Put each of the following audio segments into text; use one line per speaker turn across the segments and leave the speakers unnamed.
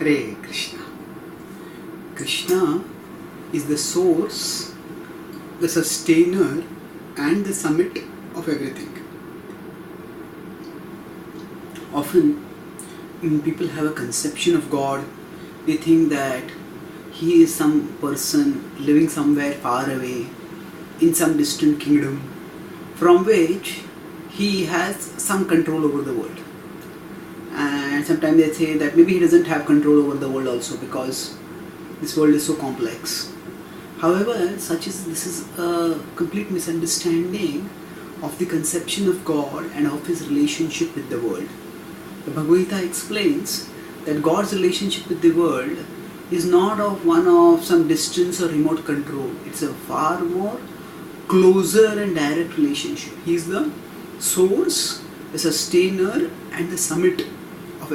Hare Krishna. Krishna is the source, the sustainer, and the summit of everything. Often, when people have a conception of God, they think that He is some person living somewhere far away in some distant kingdom from which He has some control over the world. And sometimes they say that maybe He doesn't have control over the world also because this world is so complex. However, this is a complete misunderstanding of the conception of God and of His relationship with the world. The Bhagavad Gita explains that God's relationship with the world is not of one of some distance or remote control. It's a far more closer and direct relationship. He is the source, the sustainer, and the summit of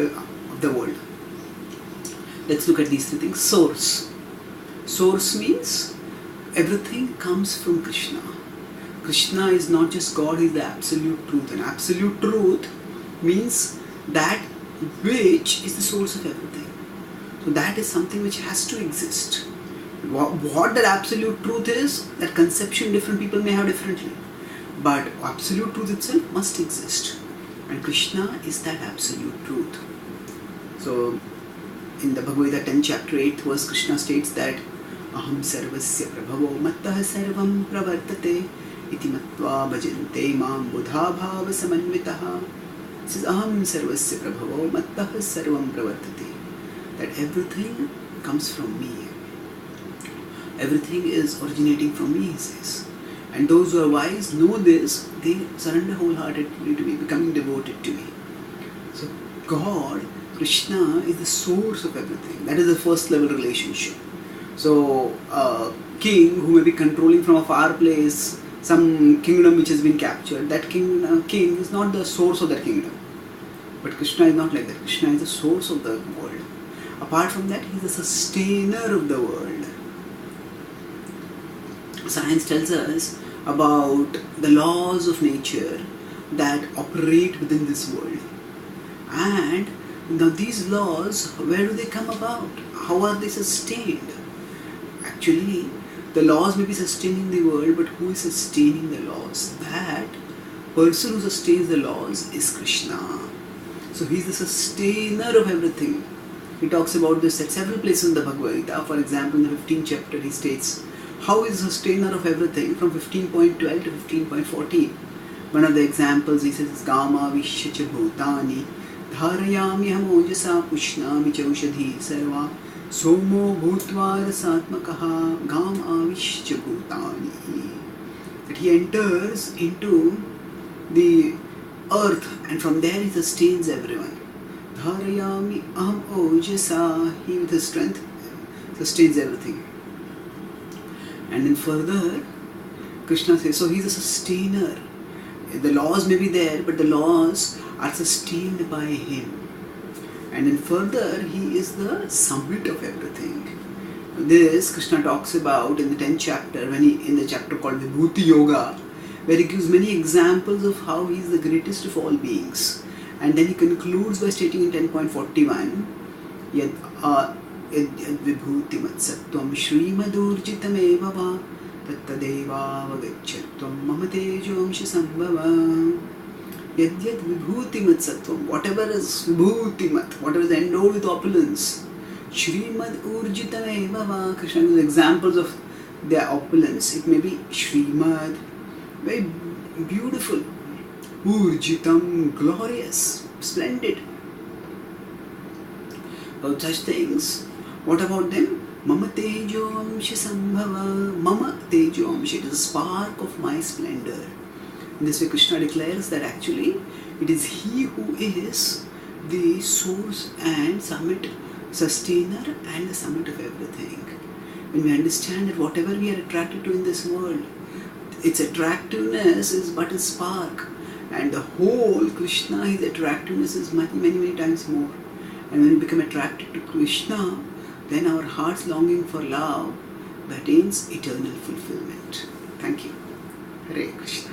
the world. Let's look at these three things. Source. Source means everything comes from Krishna. Krishna is not just God, He is the absolute truth. And absolute truth means that which is the source of everything. So that is something which has to exist. What that absolute truth is, that conception different people may have differently. But absolute truth itself must exist. And Krishna is that absolute truth. So in the Bhagavad Gita 10 chapter 8 verse, Krishna states that Aham sarvasya prabhavo mattah sarvam pravartate iti matva bhajante mam buddha bhava samanvitaha. It says Aham sarvasya prabhavo mattah sarvam pravartate. That everything comes from me. Everything is originating from me, he says. And those who are wise know this, they surrender wholeheartedly to me, becoming devoted to me. So God, Krishna, is the source of everything. That is the first level relationship. So a king who may be controlling from a far place some kingdom which has been captured, that king is not the source of that kingdom. But Krishna is not like that. Krishna is the source of the world. Apart from that, He is the sustainer of the world. Science tells us about the laws of nature that operate within this world. And now these laws, where do they come about? How are they sustained? Actually, the laws may be sustaining the world, but who is sustaining the laws? That person who sustains the laws is Krishna. So He is the sustainer of everything. He talks about this at several places in the Bhagavad Gita. For example, in the 15th chapter, he states how He is the sustainer of everything from 15.12 to 15.14. One of the examples, he says, Gama vishya bhutani dharayami hamojasa pushnami chaushadhi sarva somo bhutva rasatmakaha gam avishya bhutani. That He enters into the earth and from there He sustains everyone. Dharayami aham ojasa. He with His strength sustains everything. And then further, Krishna says, so He is a sustainer. The laws may be there, but the laws are sustained by Him. And then further, He is the summit of everything. This Krishna talks about in the 10th chapter, in the chapter called Vibhuti Yoga, where He gives many examples of how He is the greatest of all beings. And then He concludes by stating in 10.41, Yad vibhuti matsattvam shrimadurjitameva va tattadeva vagachyatvam mama tejomsha sambhava. Yad vibhuti matsattvam, whatever is vibhuti mat, whatever is endowed with opulence, shrimad urjitameva va. Krishna gives examples of their opulence. It may be shrimad, very beautiful, urjitam, glorious, splendid. About such things, what about them? Mama tejomsha sambhava. Mama tejomsha, it is a spark of my splendor. In this way, Krishna declares that actually it is He who is the source and summit, sustainer and the summit of everything. When we understand that whatever we are attracted to in this world, its attractiveness is but a spark, and the whole Krishna, His attractiveness is many times more. And when we become attracted to Krishna, then our heart's longing for love attains eternal fulfillment. Thank you. Hare Krishna.